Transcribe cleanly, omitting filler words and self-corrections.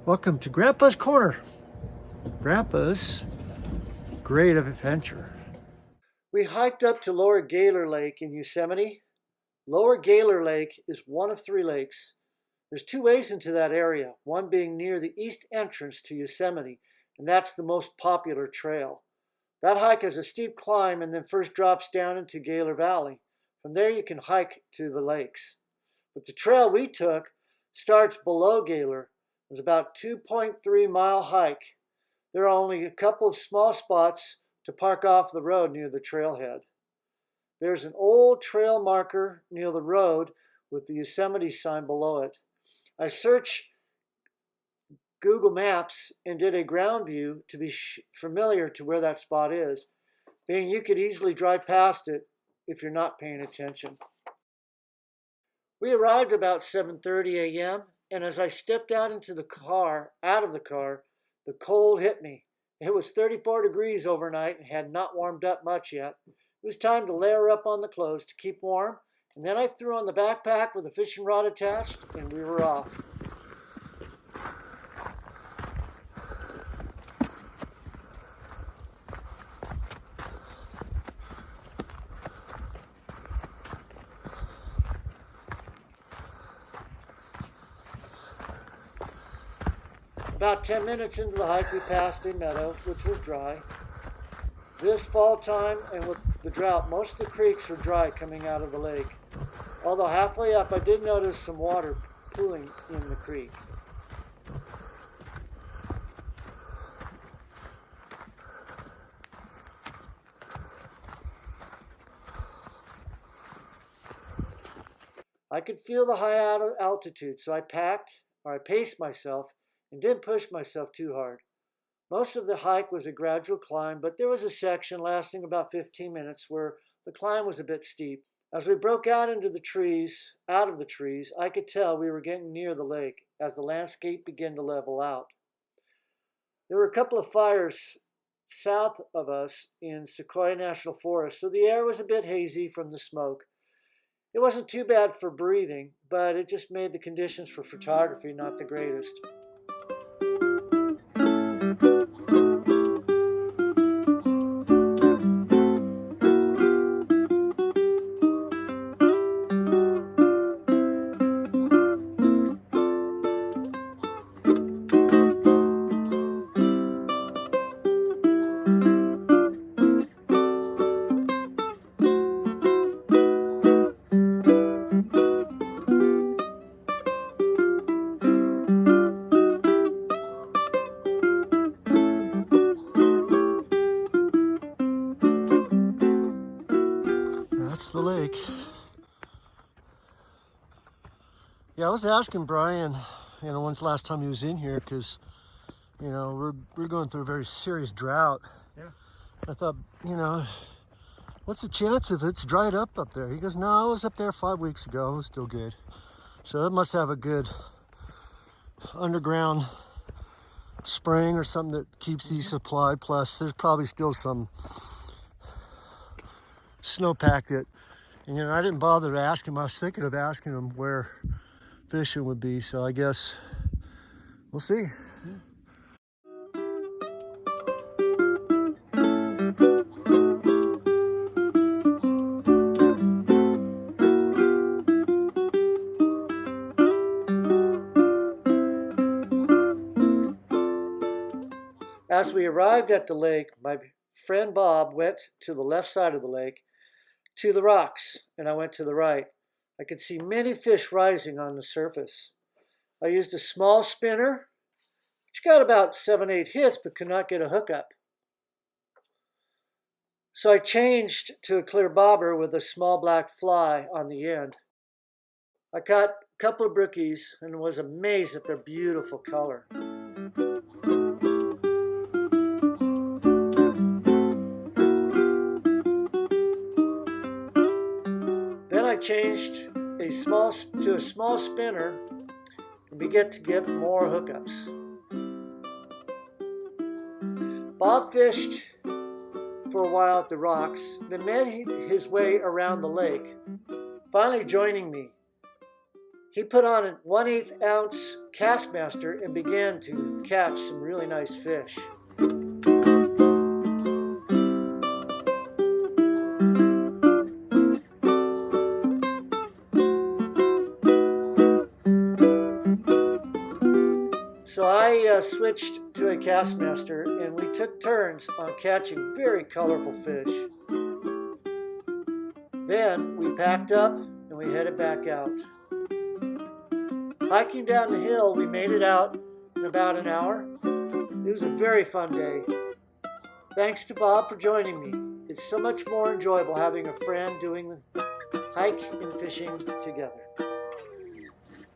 Welcome to Grandpa's Corner, Grandpa's Great Adventure. We hiked up to Lower Gaylor Lake in Yosemite. Lower Gaylor Lake is one of three lakes. There's two ways into that area, one being near the east entrance to Yosemite, and that's the most popular trail. That hike has a steep climb and then first drops down into Gaylor Valley. From there you can hike to the lakes. But the trail we took starts below Gaylor. It's about a 2.3-mile hike. There are only a couple of small spots to park off the road near the trailhead. There's an old trail marker near the road with the Yosemite sign below it. I searched Google Maps and did a ground view to be familiar to where that spot is, being you could easily drive past it if you're not paying attention. We arrived about 7:30 a.m. and as I stepped out of the car, the cold hit me. It was 34 degrees overnight and had not warmed up much yet. It was time to layer up on the clothes to keep warm, and then I threw on the backpack with a fishing rod attached, and we were off. About 10 minutes into the hike, we passed a meadow, which was dry. This fall time, and with the drought, most of the creeks were dry coming out of the lake. Although halfway up, I did notice some water pooling in the creek. I could feel the high altitude, so I paced myself and didn't push myself too hard. Most of the hike was a gradual climb, but there was a section lasting about 15 minutes where the climb was a bit steep. As we broke out of the trees, I could tell we were getting near the lake as the landscape began to level out. There were a couple of fires south of us in Sequoia National Forest, so the air was a bit hazy from the smoke. It wasn't too bad for breathing, but it just made the conditions for photography not the greatest. That's the lake. Yeah, I was asking Brian, when's the last time he was in here, because, we're going through a very serious drought. Yeah. I thought, what's the chance if it's dried up there? He goes, no, I was up there 5 weeks ago. It was still good. So it must have a good underground spring or something that keeps these supplied. Plus, there's probably still some snowpack that, and I didn't bother to ask him. I was thinking of asking him where fishing would be, so I guess we'll see. As we arrived at the lake, my friend Bob went to the left side of the lake to the rocks, and I went to the right. I could see many fish rising on the surface. I used a small spinner, which got about 7-8 hits, but could not get a hookup. So I changed to a clear bobber with a small black fly on the end. I caught a couple of brookies and was amazed at their beautiful color. Then I changed to a small spinner and began to get more hookups. Bob fished for a while at the rocks, then made his way around the lake, finally joining me. He put on a 1/8 ounce Castmaster and began to catch some really nice fish. So I switched to a Castmaster and we took turns on catching very colorful fish. Then we packed up and we headed back out. Hiking down the hill, we made it out in about an hour. It was a very fun day. Thanks to Bob for joining me. It's so much more enjoyable having a friend doing the hike and fishing together.